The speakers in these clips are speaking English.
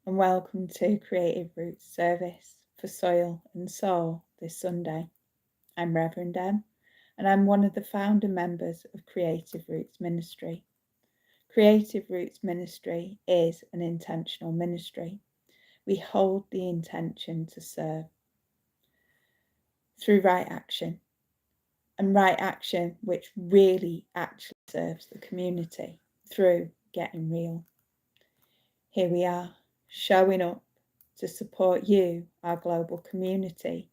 and welcome to Creative Roots service for Soil and Soul this Sunday. I'm Rev Em, and I'm one of the founder members of Creative Roots Ministry. Creative Roots Ministry is an intentional ministry. We hold the intention to serve through right action, and right action which really actually serves the community through getting real. Here we are, showing up to support you, our global community,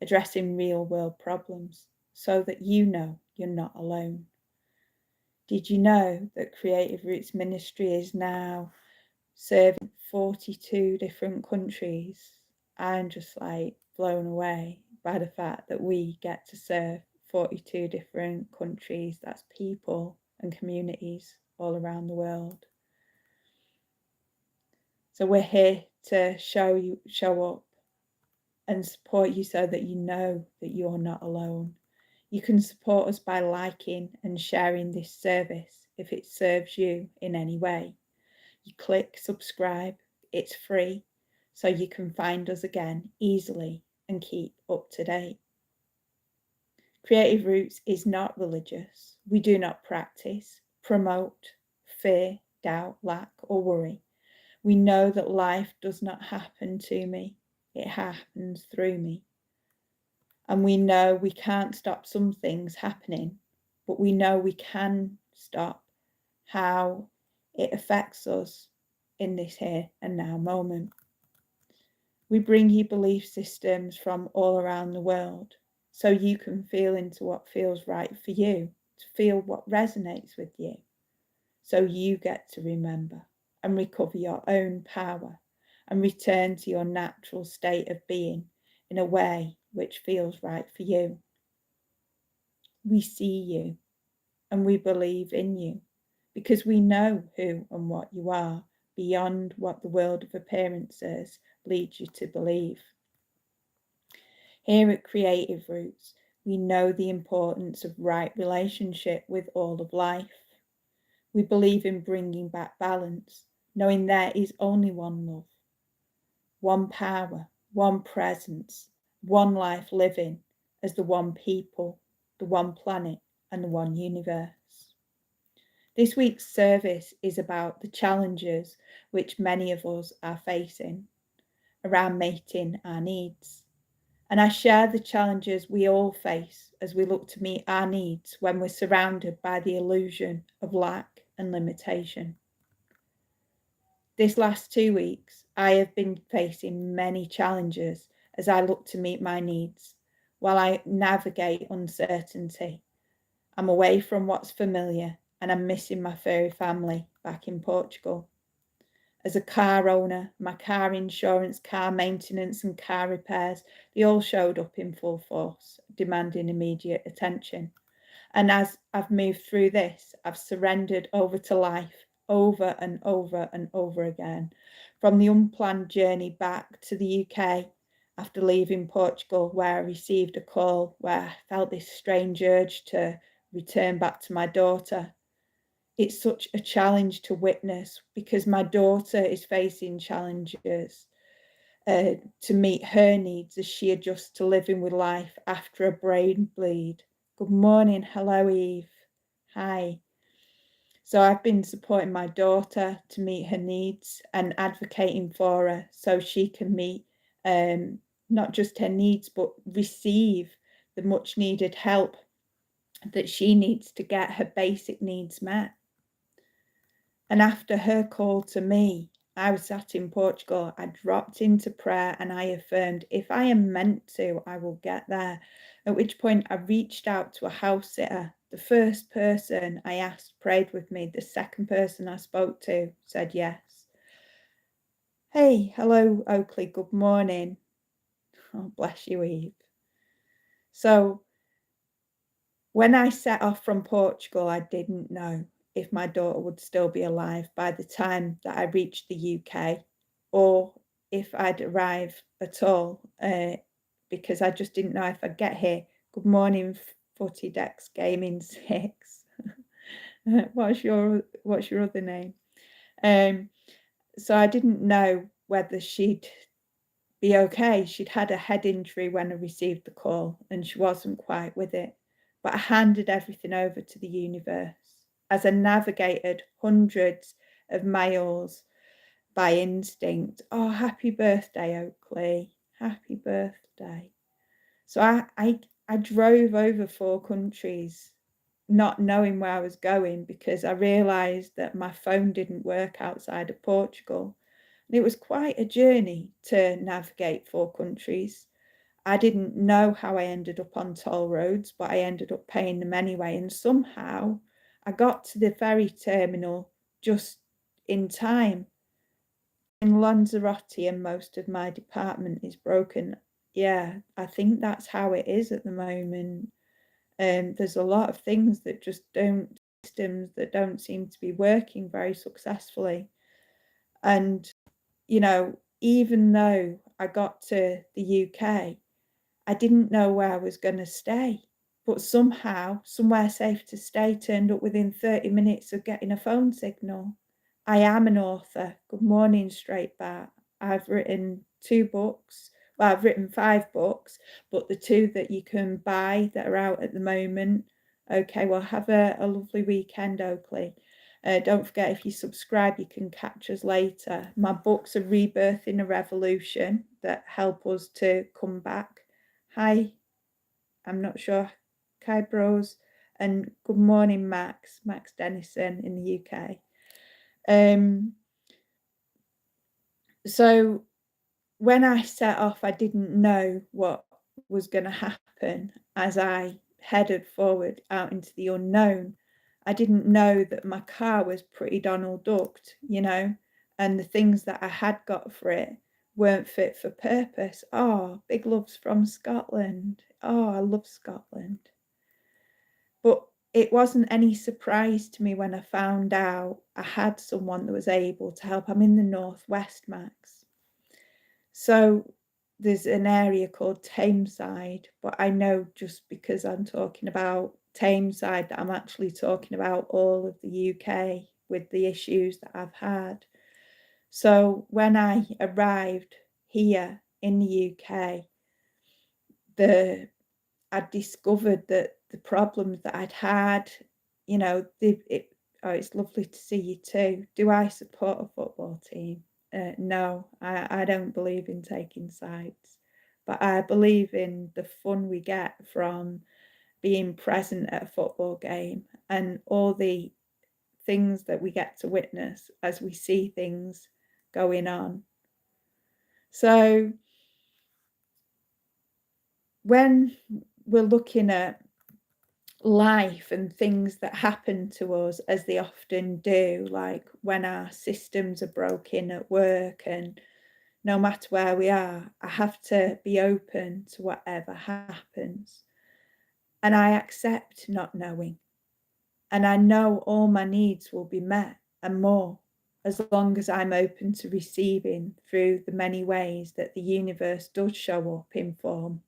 addressing real world problems so that you know you're not alone. Did you know that Creative Roots Ministry is now serving 42 different countries? I'm just blown away by the fact that we get to serve 42 different countries. That's people and communities all around the world. So we're here to show up and support you so that you know that you're not alone. You can support us by liking and sharing this service if it serves you in any way. You click subscribe, it's free, so you can find us again easily and keep up to date. Creative Roots is not religious. We do not practice, promote fear, doubt, lack, or worry. We know that life does not happen to me, it happens through me. And we know we can't stop some things happening, but we know we can stop how it affects us in this here and now moment. We bring you belief systems from all around the world so you can feel into what feels right for you, to feel what resonates with you, so you get to remember and recover your own power and return to your natural state of being in a way which feels right for you. We see you and we believe in you because we know who and what you are beyond what the world of appearances leads you to believe. Here at Creative Roots, we know the importance of right relationship with all of life. We believe in bringing back balance, knowing there is only one love, one power, one presence, one life living as the one people, the one planet, and the one universe. This week's service is about the challenges which many of us are facing around meeting our needs. And I share the challenges we all face as we look to meet our needs when we're surrounded by the illusion of lack and limitation. This last 2 weeks, I have been facing many challenges as I look to meet my needs while I navigate uncertainty. I'm away from what's familiar and I'm missing my furry family back in Portugal. As a car owner, my car insurance, car maintenance and car repairs, they all showed up in full force, demanding immediate attention. And as I've moved through this, I've surrendered over to life over and over and over again. From the unplanned journey back to the UK after leaving Portugal, where I received a call where I felt this strange urge to return back to my daughter. It's such a challenge to witness because my daughter is facing challenges to meet her needs as she adjusts to living with life after a brain bleed. Good morning. Hello, Eve. Hi. So I've been supporting my daughter to meet her needs and advocating for her so she can meet not just her needs, but receive the much needed help that she needs to get her basic needs met. And after her call to me, I was sat in Portugal, I dropped into prayer and I affirmed, if I am meant to, I will get there. At which point I reached out to a house sitter. The first person I asked prayed with me. The second person I spoke to said yes. Hey, hello, Oakley, good morning. Oh, bless you, Eve. So when I set off from Portugal, I didn't know if my daughter would still be alive by the time that I reached the UK or if I'd arrive at all because I just didn't know if I'd get here. Good morning, Footy Dex Gaming 6. What's your other name? So I didn't know whether she'd be okay. She'd had a head injury when I received the call and she wasn't quite with it. But I handed everything over to the universe as I navigated hundreds of miles by instinct. Oh, happy birthday, Oakley. Happy birthday. So I drove over 4 countries not knowing where I was going because I realised that my phone didn't work outside of Portugal. And it was quite a journey to navigate 4 countries. I didn't know how I ended up on toll roads, but I ended up paying them anyway. And somehow I got to the ferry terminal just in time. In Lanzarote and most of my department is broken. Yeah, I think that's how it is at the moment. There's a lot of things that just don't, systems that don't seem to be working very successfully. And, you know, even though I got to the UK, I didn't know where I was going to stay. But somehow, somewhere safe to stay turned up within 30 minutes of getting a phone signal. I am an author. Good morning, Straight Bat. I've written 2 books. Well, I've written 5 books, but the 2 that you can buy that are out at the moment. Okay, well, have a lovely weekend, Oakley. Don't forget, if you subscribe, you can catch us later. My books are Rebirthing a Revolution that help us to come back. Hi, I'm not sure. Kai Bros. And good morning, Max Dennison in the UK. So when I set off, I didn't know what was going to happen as I headed forward out into the unknown. I didn't know that my car was pretty Donald Ducked, you know, and the things that I had got for it weren't fit for purpose. Oh, big loves from Scotland. Oh, I love Scotland. But it wasn't any surprise to me when I found out I had someone that was able to help. I'm in the northwest, Max. So there's an area called Tameside, but I know just because I'm talking about Tameside that I'm actually talking about all of the UK with the issues that I've had. So when I arrived here in the UK, I discovered that the problems that I'd had, you know, it's lovely to see you too. Do I support a football team? No, I don't believe in taking sides, but I believe in the fun we get from being present at a football game and all the things that we get to witness as we see things going on. So when we're looking at life and things that happen to us, as they often do, like when our systems are broken at work, and no matter where we are, I have to be open to whatever happens. And I accept not knowing. And I know all my needs will be met and more, as long as I'm open to receiving through the many ways that the universe does show up in form.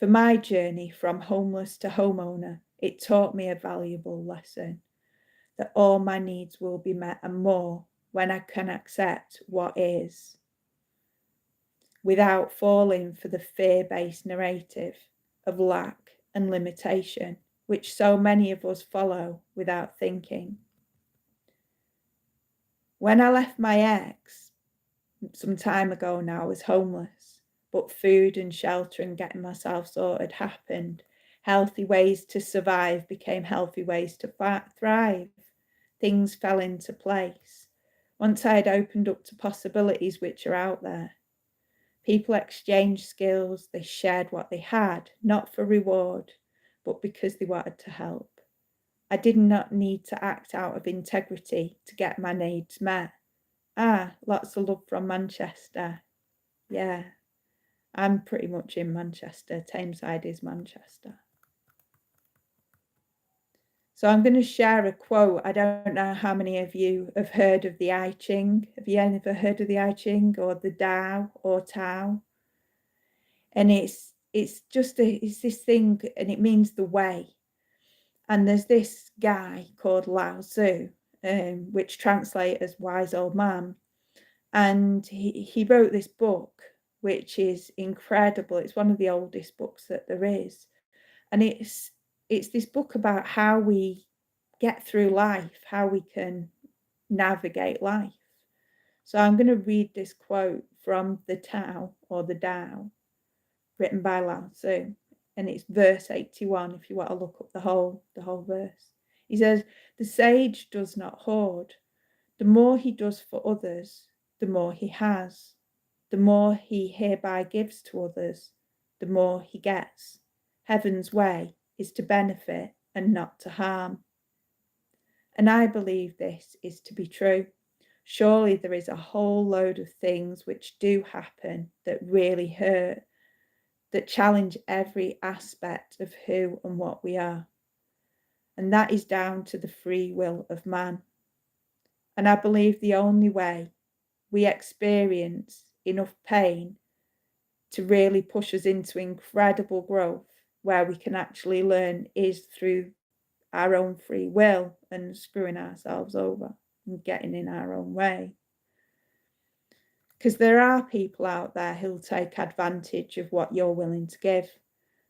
For my journey from homeless to homeowner, it taught me a valuable lesson, that all my needs will be met and more when I can accept what is, without falling for the fear-based narrative of lack and limitation, which so many of us follow without thinking. When I left my ex, some time ago now, I was homeless, but food and shelter and getting myself sorted happened. Healthy ways to survive became healthy ways to thrive. Things fell into place. Once I had opened up to possibilities which are out there, people exchanged skills, they shared what they had, not for reward, but because they wanted to help. I did not need to act out of integrity to get my needs met. Lots of love from Manchester. Yeah, I'm pretty much in Manchester. Tameside is Manchester. So I'm going to share a quote. I don't know how many of you have heard of the I Ching. Have you ever heard of the I Ching or the Tao or Tao? And it's this thing, and it means the way. And there's this guy called Lao Tzu, which translates as wise old man. And he wrote this book, which is incredible. It's one of the oldest books that there is. And it's this book about how we get through life, how we can navigate life. So I'm going to read this quote from the Tao, or the Tao, written by Lao Tzu, and it's verse 81 if you want to look up the whole verse. He says, "The sage does not hoard. The more he does for others, the more he has. The more he hereby gives to others, the more he gets. Heaven's way is to benefit and not to harm." And I believe this is to be true. Surely there is a whole load of things which do happen that really hurt, that challenge every aspect of who and what we are. And that is down to the free will of man. And I believe the only way we experience enough pain to really push us into incredible growth, where we can actually learn, is through our own free will and screwing ourselves over and getting in our own way. Because there are people out there who'll take advantage of what you're willing to give.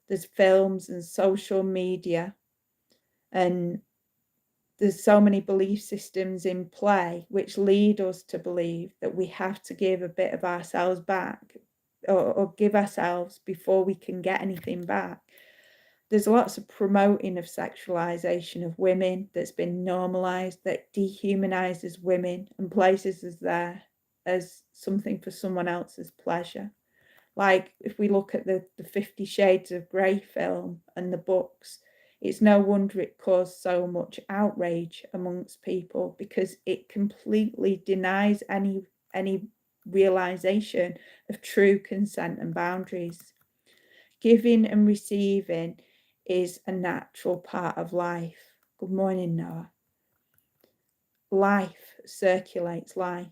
There's films and social media, and there's so many belief systems in play which lead us to believe that we have to give a bit of ourselves back, or give ourselves before we can get anything back. There's lots of promoting of sexualization of women that's been normalized, that dehumanizes women and places us there as something for someone else's pleasure. Like if we look at the 50 Shades of Grey film and the books, it's no wonder it caused so much outrage amongst people, because it completely denies any realization of true consent and boundaries. Giving and receiving is a natural part of life. Good morning, Noah. Life circulates life.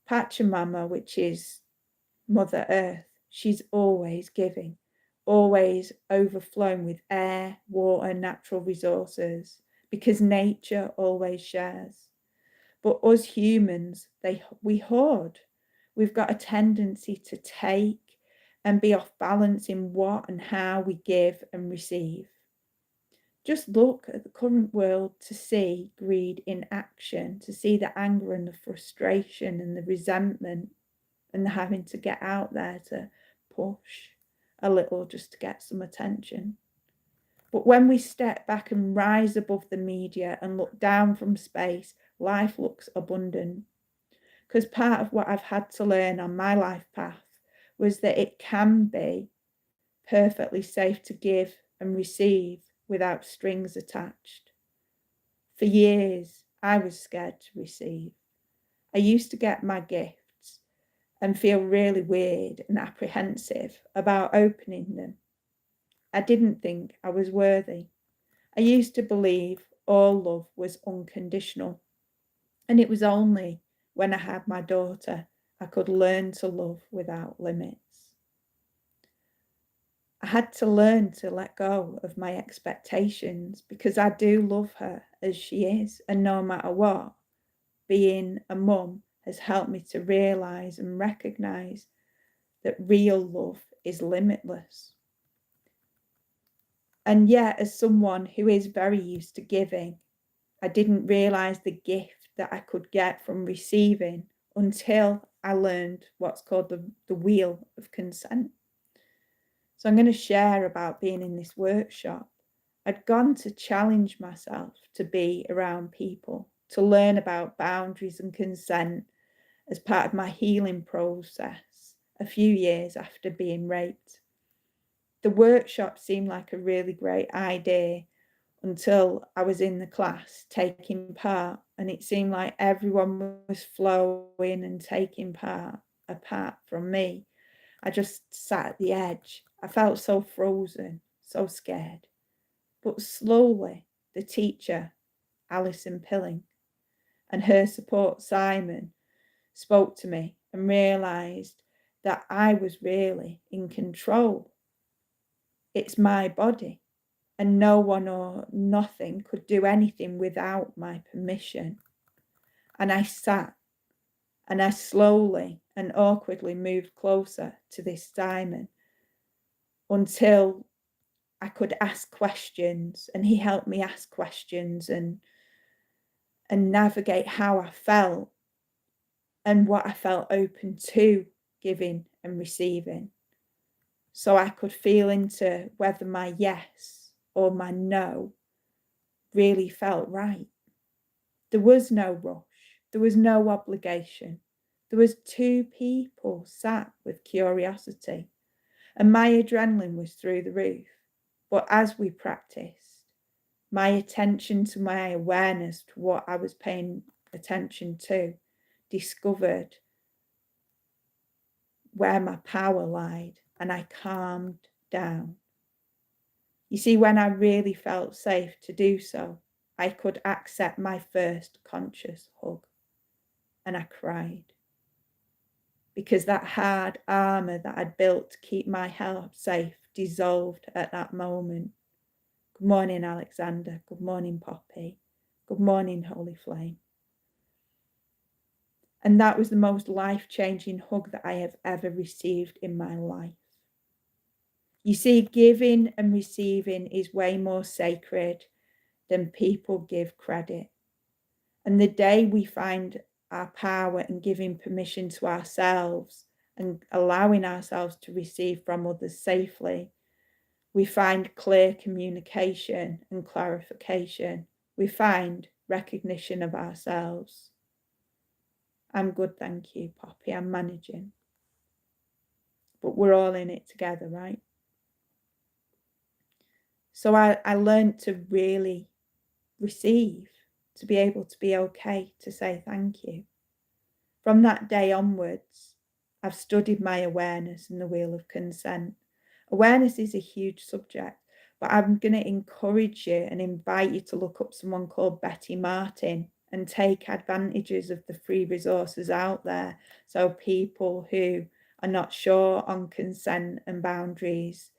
Pachamama, which is Mother Earth, she's always giving, always overflowing with air, water, natural resources, because nature always shares. But us humans, we hoard. We've got a tendency to take and be off balance in what and how we give and receive. Just look at the current world to see greed in action, to see the anger and the frustration and the resentment, and the having to get out there to push a little just to get some attention. But when we step back and rise above the media and look down from space, life looks abundant. Because part of what I've had to learn on my life path was that it can be perfectly safe to give and receive without strings attached. For years, I was scared to receive. I used to get my gifts and feel really weird and apprehensive about opening them. I didn't think I was worthy. I used to believe all love was unconditional. And it was only when I had my daughter I could learn to love without limits. I had to learn to let go of my expectations, because I do love her as she is, and no matter what, being a mum has helped me to realise and recognise that real love is limitless. And yet, as someone who is very used to giving, I didn't realise the gift that I could get from receiving until I learned what's called the wheel of consent. So I'm going to share about being in this workshop. I'd gone to challenge myself to be around people, to learn about boundaries and consent as part of my healing process a few years after being raped. The workshop seemed like a really great idea until I was in the class taking part, and it seemed like everyone was flowing and taking part apart from me. I just sat at the edge. I felt so frozen, so scared. But slowly, the teacher, Alison Pilling, and her support, Simon, spoke to me and realised that I was really in control. It's my body, and no one or nothing could do anything without my permission. And I sat And I slowly and awkwardly moved closer to this Simon until I could ask questions, and he helped me ask questions and navigate how I felt and what I felt open to giving and receiving. So I could feel into whether my yes or my no really felt right. There was no rush. There was no obligation. There was two people sat with curiosity, and my adrenaline was through the roof. But as we practiced, my attention to my awareness to what I was paying attention to discovered where my power lied, and I calmed down. You see, when I really felt safe to do so, I could accept my first conscious hug, and I cried. Because that hard armour that I'd built to keep my heart safe dissolved at that moment. Good morning, Alexander. Good morning, Poppy. Good morning, Holy Flame. And that was the most life-changing hug that I have ever received in my life. You see, giving and receiving is way more sacred than people give credit. And the day we find our power in giving permission to ourselves and allowing ourselves to receive from others safely, we find clear communication and clarification. We find recognition of ourselves. I'm good, thank you, Poppy. I'm managing. But we're all in it together, right? So I learned to really receive, to be able to be okay, to say thank you. From that day onwards, I've studied my awareness and the wheel of consent. Awareness is a huge subject, but I'm going to encourage you and invite you to look up someone called Betty Martin and take advantages of the free resources out there. So people who are not sure on consent and boundaries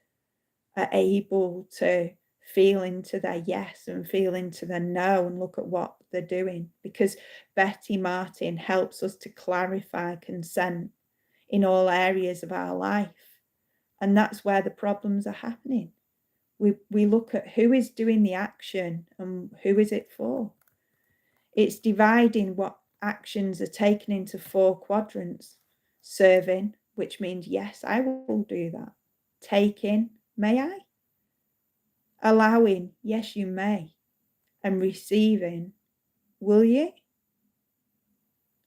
are able to feel into their yes and feel into their no and look at what they're doing, because Betty Martin helps us to clarify consent in all areas of our life. And that's where the problems are happening. We look at who is doing the action and who is it for. It's dividing what actions are taken into 4 quadrants. Serving, which means yes, I will do that. Taking, may I? Allowing, yes, you may. And receiving, will you?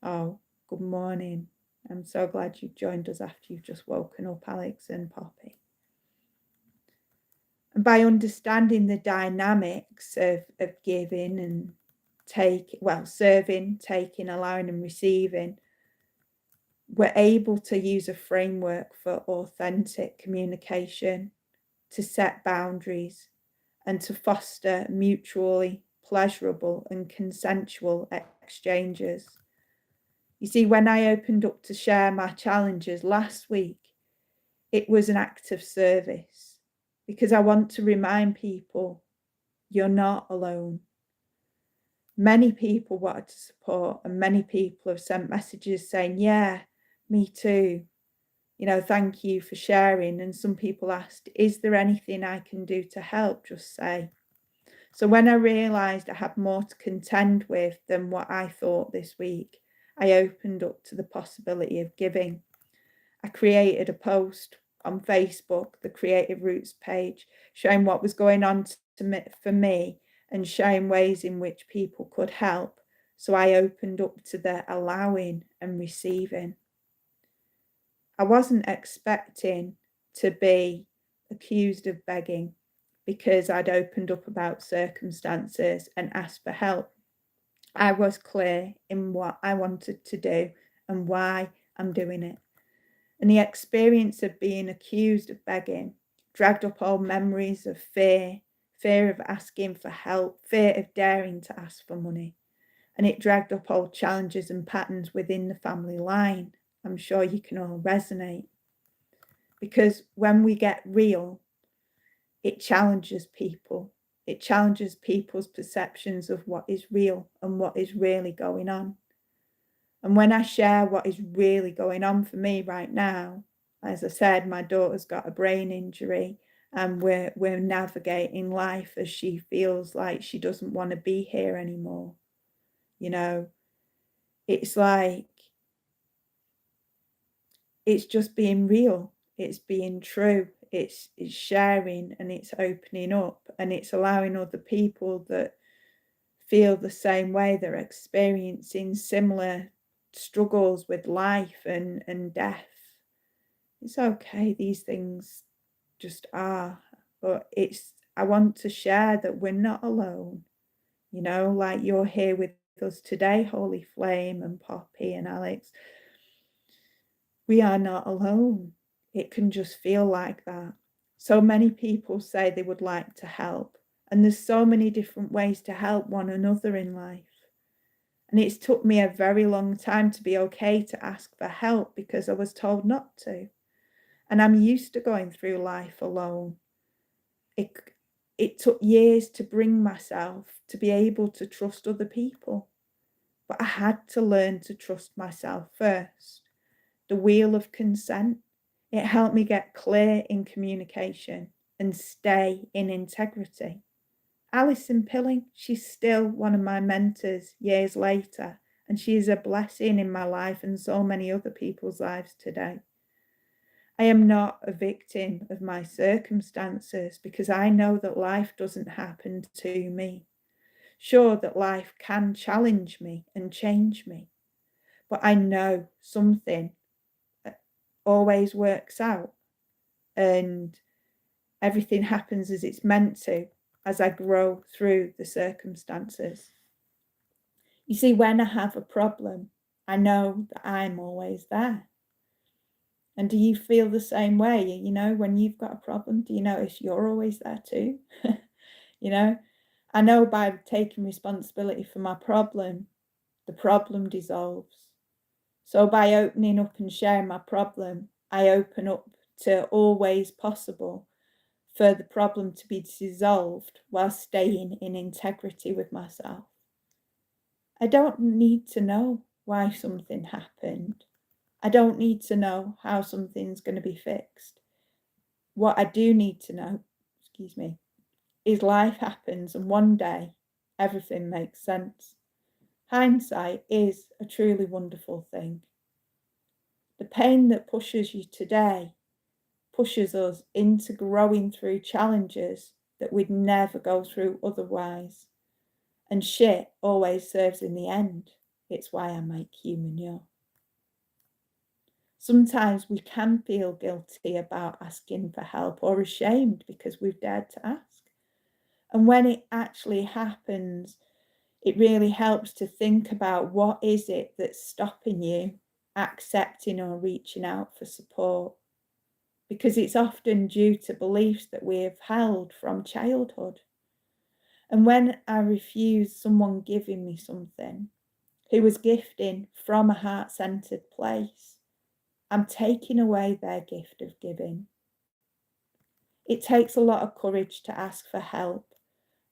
Oh, good morning. I'm so glad you've joined us after you've just woken up, Alex and Poppy. And by understanding the dynamics of giving and serving, taking, allowing and receiving, we're able to use a framework for authentic communication, to set boundaries, and to foster mutually pleasurable and consensual exchanges. You see, when I opened up to share my challenges last week, it was an act of service, because I want to remind people you're not alone. Many people wanted to support, and many people have sent messages saying, yeah, me too. Thank you for sharing. And some people asked, is there anything I can do to help? Just say. So when I realised I had more to contend with than what I thought this week, I opened up to the possibility of giving. I created a post on Facebook, the Creative Roots page, showing what was going on for me and showing ways in which people could help. So I opened up to the allowing and receiving. I wasn't expecting to be accused of begging, because I'd opened up about circumstances and asked for help. I was clear in what I wanted to do and why I'm doing it. And the experience of being accused of begging dragged up old memories of fear of asking for help, fear of daring to ask for money. And it dragged up old challenges and patterns within the family line. I'm sure you can all resonate. Because when we get real, it challenges people. It challenges people's perceptions of what is real and what is really going on. And when I share what is really going on for me right now, as I said, my daughter's got a brain injury and we're navigating life as she feels like she doesn't want to be here anymore. You know, it's like, it's just being real, it's being true, it's sharing, and it's opening up, and it's allowing other people that feel the same way, they're experiencing similar struggles with life and death. It's okay, these things just are, but I want to share that we're not alone. You know, like you're here with us today, Holy Flame and Poppy and Alex. We are not alone. It can just feel like that. So many people say they would like to help, and there's so many different ways to help one another in life. And it's took me a very long time to be okay to ask for help because I was told not to. And I'm used to going through life alone. It took years to bring myself to be able to trust other people. But I had to learn to trust myself first. The wheel of consent, it helped me get clear in communication and stay in integrity. Alison Pilling, she's still one of my mentors years later, and she is a blessing in my life and so many other people's lives today. I am not a victim of my circumstances because I know that life doesn't happen to me. Sure, that life can challenge me and change me, but I know something always works out and everything happens as it's meant to as I grow through the circumstances. You see, when I have a problem, I know that I'm always there. And do you feel the same way? You know, when you've got a problem, do you notice you're always there too? You know, I know by taking responsibility for my problem, the problem dissolves. So by opening up and sharing my problem, I open up to always possible for the problem to be dissolved while staying in integrity with myself. I don't need to know why something happened. I don't need to know how something's going to be fixed. What I do need to know, is life happens and one day everything makes sense. Hindsight is a truly wonderful thing. The pain that pushes you today pushes us into growing through challenges that we'd never go through otherwise. And shit always serves in the end. It's why I make human you. Sometimes we can feel guilty about asking for help or ashamed because we've dared to ask. And when it actually happens, it really helps to think about what is it that's stopping you accepting or reaching out for support. Because it's often due to beliefs that we have held from childhood. And when I refuse someone giving me something who was gifting from a heart-centered place, I'm taking away their gift of giving. It takes a lot of courage to ask for help,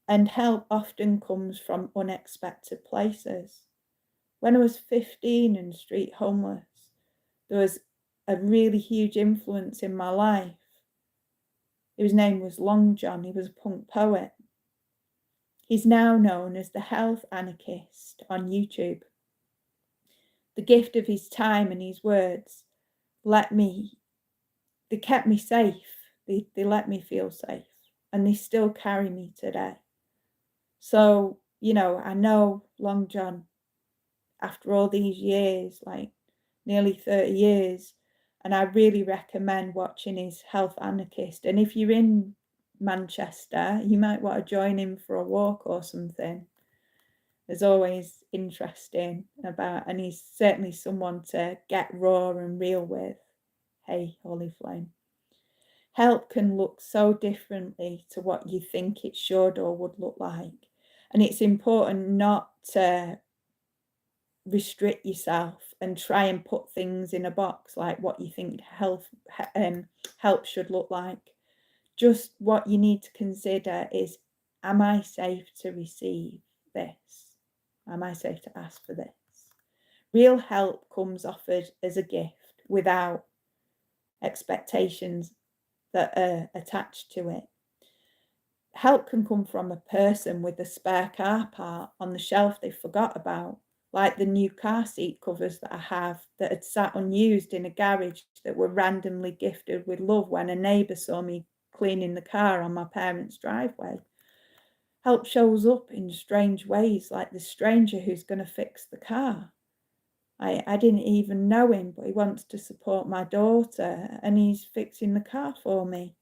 and help often comes from unexpected places. When I was 15 and street homeless, there was a really huge influence in my life. His name was Long John. He was a punk poet. He's now known as the health anarchist on YouTube. The gift of his time and his words they kept me safe. They let me feel safe, and they still carry me today. So, you know, I know Long John after all these years, like nearly 30 years, and I really recommend watching his Health Anarchist. And if you're in Manchester, you might want to join him for a walk or something. There's always interesting about, and he's certainly someone to get raw and real with. Hey, Holy Flame. Help can look so differently to what you think it should or would look like. And it's important not to restrict yourself and try and put things in a box like what you think help should look like. Just what you need to consider is, am I safe to receive this? Am I safe to ask for this? Real help comes offered as a gift without expectations that are attached to it. Help can come from a person with a spare car part on the shelf they forgot about, like the new car seat covers that I have that had sat unused in a garage that were randomly gifted with love when a neighbour saw me cleaning the car on my parents' driveway. Help shows up in strange ways, like the stranger who's going to fix the car. I didn't even know him, but he wants to support my daughter and he's fixing the car for me.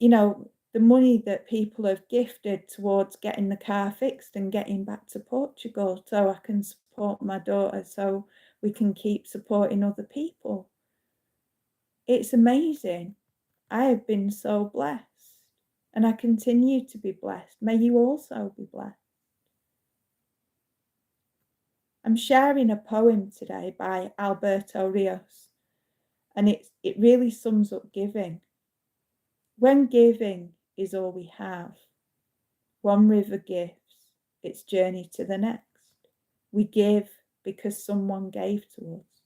The money that people have gifted towards getting the car fixed and getting back to Portugal so I can support my daughter, so we can keep supporting other people. It's amazing. I have been so blessed and I continue to be blessed. May you also be blessed. I'm sharing a poem today by Alberto Rios, and it really sums up giving. When giving is all we have, one river gives its journey to the next. We give because someone gave to us.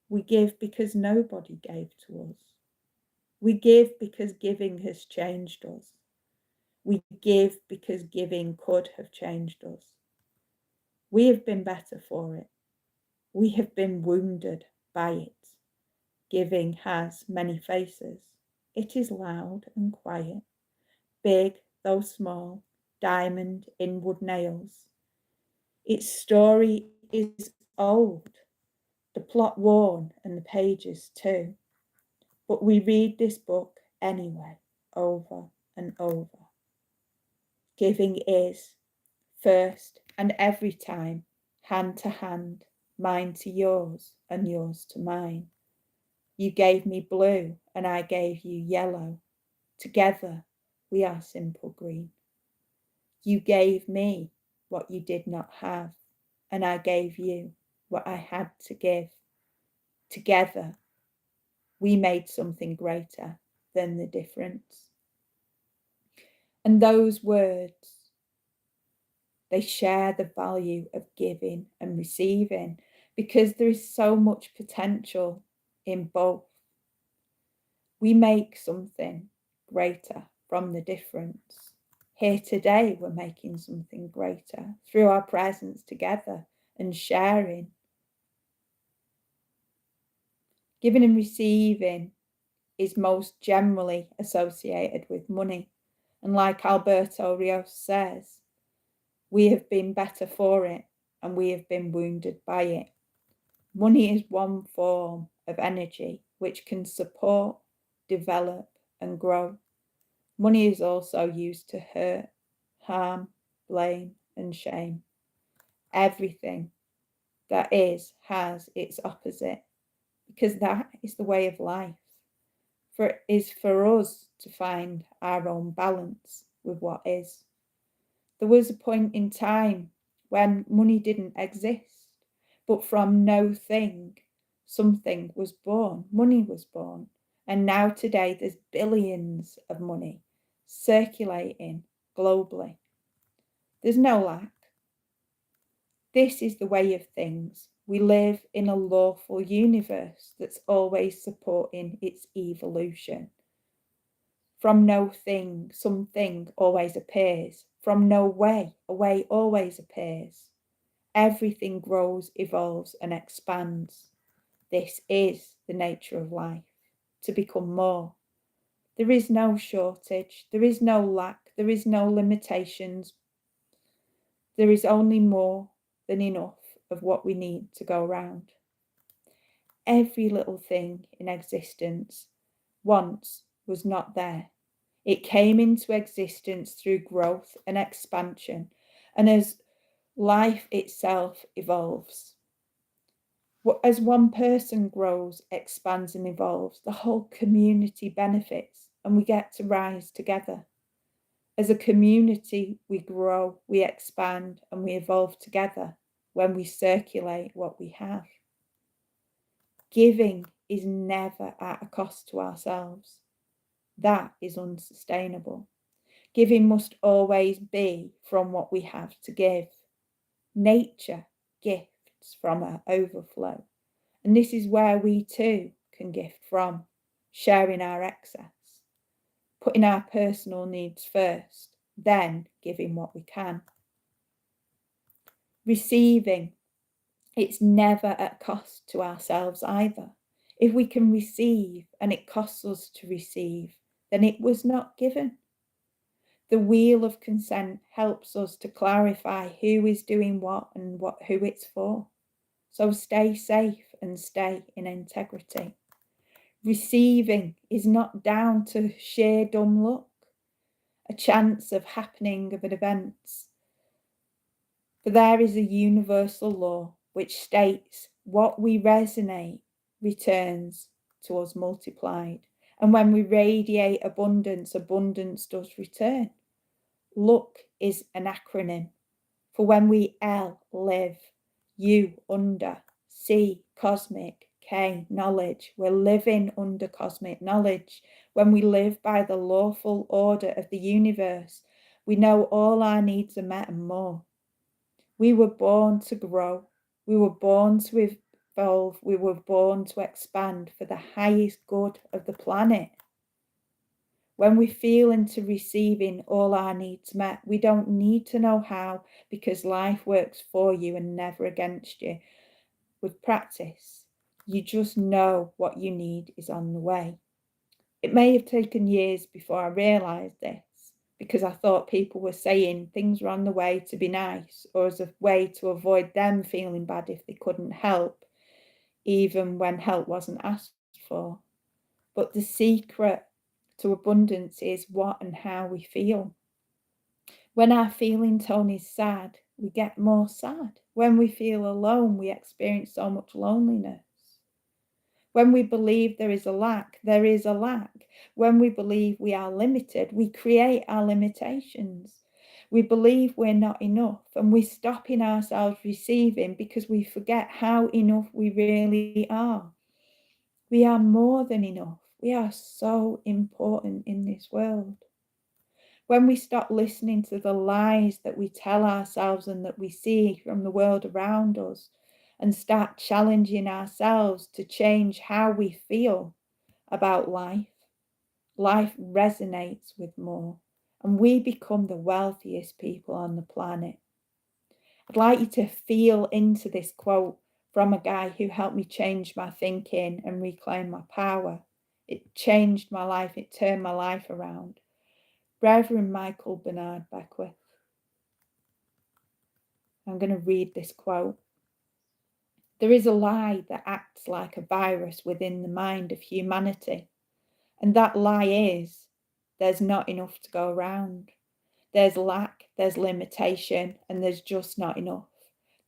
We give because nobody gave to us. We give because giving has changed us. We give because giving could have changed us. We have been better for it. We have been wounded by it. Giving has many faces. It is loud and quiet, big though small, diamond in wood nails. Its story is old, the plot worn and the pages too. But we read this book anyway, over and over. Giving is, first and every time, hand to hand, mine to yours and yours to mine. You gave me blue and I gave you yellow. Together we are simple green. You gave me what you did not have, and I gave you what I had to give. Together we made something greater than the difference. And those words, they share the value of giving and receiving because there is so much potential in both. We make something greater from the difference. Here today, we're making something greater through our presence together and sharing. Giving and receiving is most generally associated with money. And like Alberto Rios says, we have been better for it and we have been wounded by it. Money is one form of energy which can support, develop and grow. Money is also used to hurt, harm, blame and shame. Everything that is has its opposite because that is the way of life. For it is for us to find our own balance with what is. There was a point in time when money didn't exist, but from no thing, something was born, money was born. And now today there's billions of money circulating globally. There's no lack. This is the way of things. We live in a lawful universe that's always supporting its evolution. From no thing, something always appears. From no way, a way always appears. Everything grows, evolves, and expands. This is the nature of life, to become more. There is no shortage, there is no lack, there is no limitations. There is only more than enough of what we need to go round. Every little thing in existence once was not there. It came into existence through growth and expansion, and as life itself evolves. As one person grows, expands and evolves, the whole community benefits and we get to rise together. As a community, we grow, we expand and we evolve together when we circulate what we have. Giving is never at a cost to ourselves. That is unsustainable. Giving must always be from what we have to give. Nature gifts. gifts from our overflow. And this is where we too can gift from, sharing our excess, putting our personal needs first, then giving what we can. Receiving, it's never at cost to ourselves either. If we can receive and it costs us to receive, then it was not given. The wheel of consent helps us to clarify who is doing what and who it's for. So stay safe and stay in integrity. Receiving is not down to sheer dumb luck, a chance of happening of events. For there is a universal law which states what we resonate returns to us multiplied. And when we radiate abundance, abundance does return. Luck is an acronym for when we live, U under, C cosmic, K knowledge. We're living under cosmic knowledge. When we live by the lawful order of the universe, we know all our needs are met and more. We were born to grow. We were born to evolve. We were born to expand for the highest good of the planet. When we feel into receiving all our needs met, we don't need to know how, because life works for you and never against you. With practice, you just know what you need is on the way. It may have taken years before I realised this, because I thought people were saying things were on the way to be nice, or as a way to avoid them feeling bad if they couldn't help, even when help wasn't asked for. But the secret to abundance is what and how we feel. When our feeling tone is sad, we get more sad. When we feel alone, we experience so much loneliness. When we believe there is a lack, there is a lack. When we believe we are limited, we create our limitations. We believe we're not enough, and we stop in ourselves receiving because we forget how enough we really are. We are more than enough. We are so important in this world. When we stop listening to the lies that we tell ourselves and that we see from the world around us, and start challenging ourselves to change how we feel about life, life resonates with more, and we become the wealthiest people on the planet. I'd like you to feel into this quote from a guy who helped me change my thinking and reclaim my power. It changed my life. It turned my life around. Reverend Michael Bernard Beckwith. I'm going to read this quote. There is a lie that acts like a virus within the mind of humanity. And that lie is, there's not enough to go around. There's lack, there's limitation, and there's just not enough.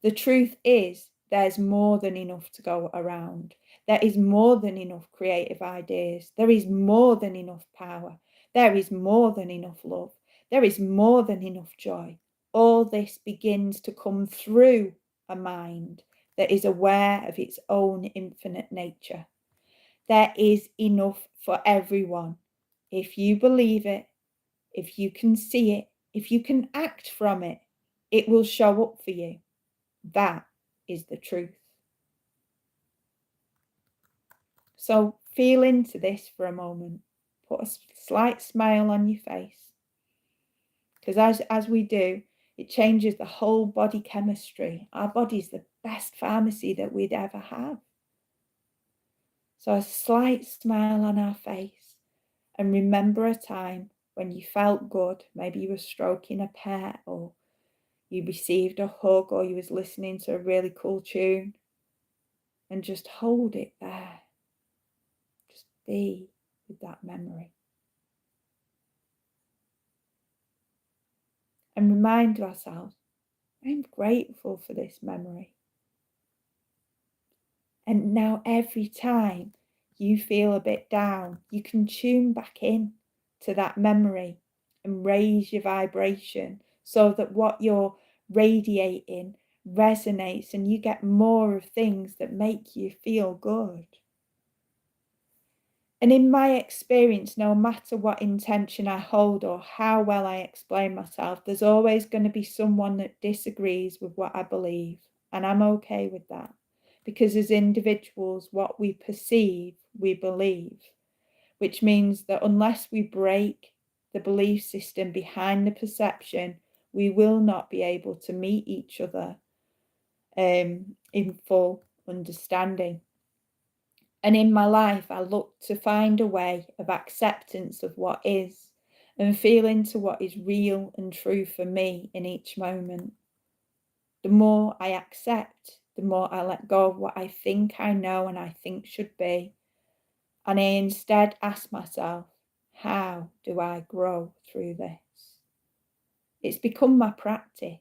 The truth is, there's more than enough to go around. There is more than enough creative ideas. There is more than enough power. There is more than enough love. There is more than enough joy. All this begins to come through a mind that is aware of its own infinite nature. There is enough for everyone. If you believe it, if you can see it, if you can act from it, it will show up for you. That is the truth. So feel into this for a moment. Put a slight smile on your face. Because as we do, it changes the whole body chemistry. Our body's the best pharmacy that we'd ever have. So a slight smile on our face, and remember a time when you felt good. Maybe you were stroking a pet, or you received a hug, or you was listening to a really cool tune, and just hold it there. Just be with that memory. And remind ourselves, I'm grateful for this memory. And now every time you feel a bit down, you can tune back in to that memory and raise your vibration so that what you're radiating resonates and you get more of things that make you feel good. And in my experience, no matter what intention I hold or how well I explain myself, there's always going to be someone that disagrees with what I believe. And I'm okay with that. Because as individuals, what we perceive, we believe. Which means that unless we break the belief system behind the perception, we will not be able to meet each other in full understanding. And in my life, I look to find a way of acceptance of what is and feel into what is real and true for me in each moment. The more I accept, the more I let go of what I think I know and I think should be. And I instead ask myself, how do I grow through this? It's become my practice,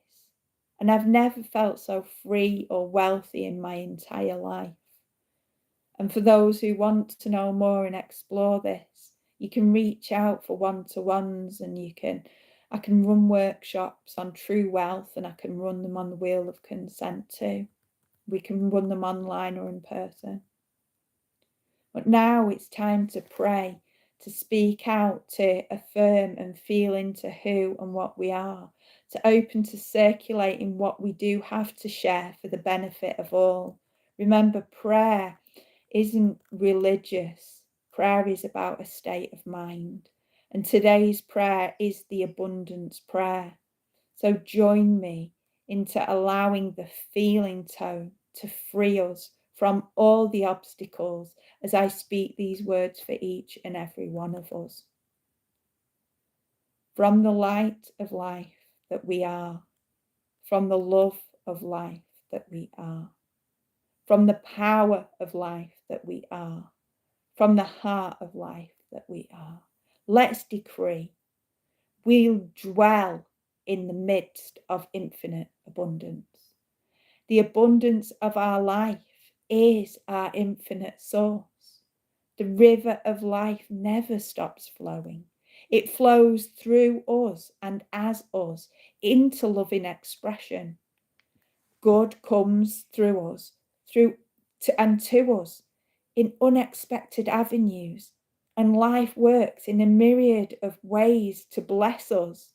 and I've never felt so free or wealthy in my entire life. And for those who want to know more and explore this, you can reach out for one-to-ones, and I can run workshops on true wealth, and I can run them on the wheel of consent too. We can run them online or in person. But now it's time to pray, to speak out, to affirm and feel into who and what we are, to open to circulating what we do have to share for the benefit of all. Remember, prayer isn't religious. Prayer is about a state of mind. And today's prayer is the abundance prayer. So join me into allowing the feeling tone to free us from all the obstacles as I speak these words for each and every one of us. From the light of life that we are, from the love of life that we are, from the power of life that we are, from the heart of life that we are. Let's decree we'll dwell in the midst of infinite abundance. The abundance of our life is our infinite source. The river of life never stops flowing. It flows through us and as us into loving expression. God comes through us, to us in unexpected avenues, and life works in a myriad of ways to bless us.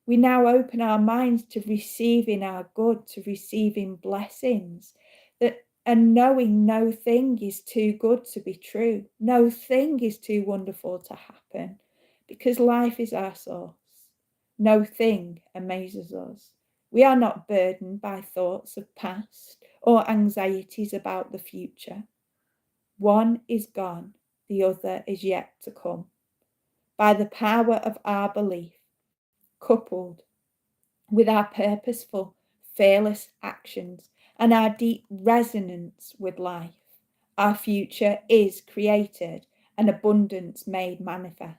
We now open our minds to receiving our good, to receiving blessings, and knowing no thing is too good to be true. No thing is too wonderful to happen, because life is our source. No thing amazes us. We are not burdened by thoughts of past or anxieties about the future. One is gone, the other is yet to come. By the power of our belief, coupled with our purposeful, fearless actions and our deep resonance with life, our future is created and abundance made manifest.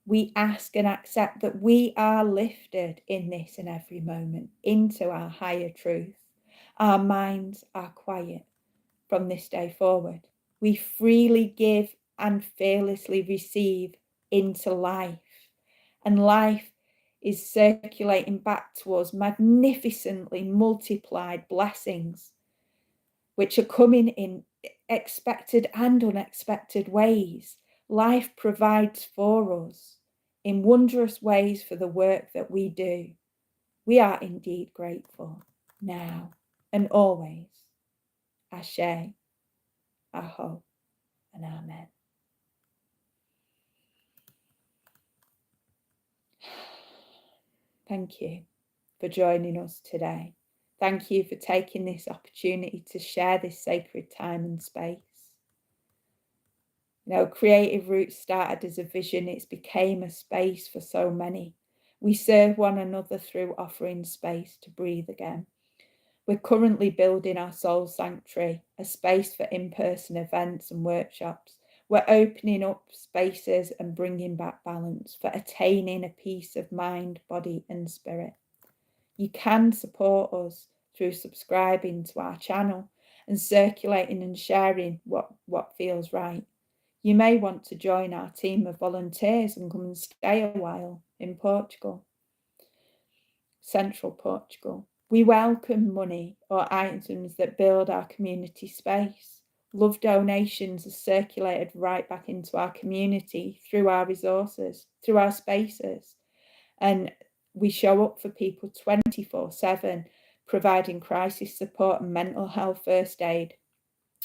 We ask and accept that we are lifted in this and every moment into our higher truth. Our minds are quiet from this day forward. We freely give and fearlessly receive into life, and life is circulating back to us magnificently multiplied blessings, which are coming in expected and unexpected ways. Life provides for us in wondrous ways for the work that we do. We are indeed grateful now and always. Ashe, Aho, and Amen. Thank you for joining us today. Thank you for taking this opportunity to share this sacred time and space. Creative Roots started as a vision. It's became a space for so many. We serve one another through offering space to breathe again. We're currently building our soul sanctuary, a space for in-person events and workshops. We're opening up spaces and bringing back balance for attaining a peace of mind, body and spirit. You can support us through subscribing to our channel and circulating and sharing what feels right. You may want to join our team of volunteers and come and stay a while in Portugal, central Portugal. We welcome money or items that build our community space. Love donations are circulated right back into our community through our resources, through our spaces. And we show up for people 24/7, providing crisis support and mental health first aid.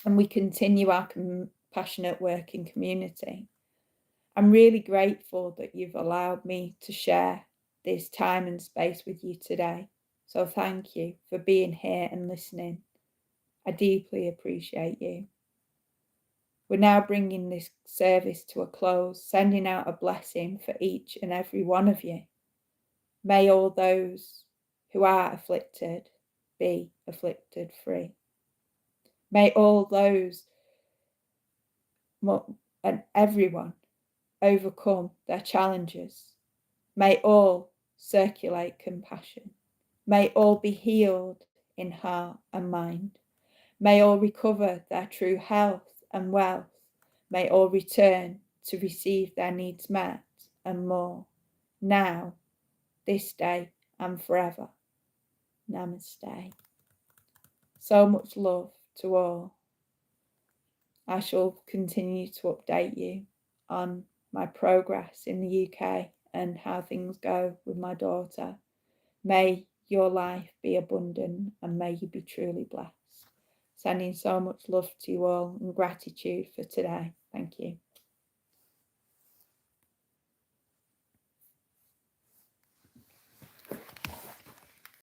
And we continue our compassionate work in community. I'm really grateful that you've allowed me to share this time and space with you today. So thank you for being here and listening. I deeply appreciate you. We're now bringing this service to a close, sending out a blessing for each and every one of you. May all those who are afflicted be afflicted free. May all those and everyone overcome their challenges. May all circulate compassion. May all be healed in heart and mind. May all recover their true health and wealth. May all return to receive their needs met and more, now, this day and forever. Namaste. So much love to all. I shall continue to update you on my progress in the UK and how things go with my daughter. May your life be abundant and may you be truly blessed. Sending so much love to you all and gratitude for today. Thank you.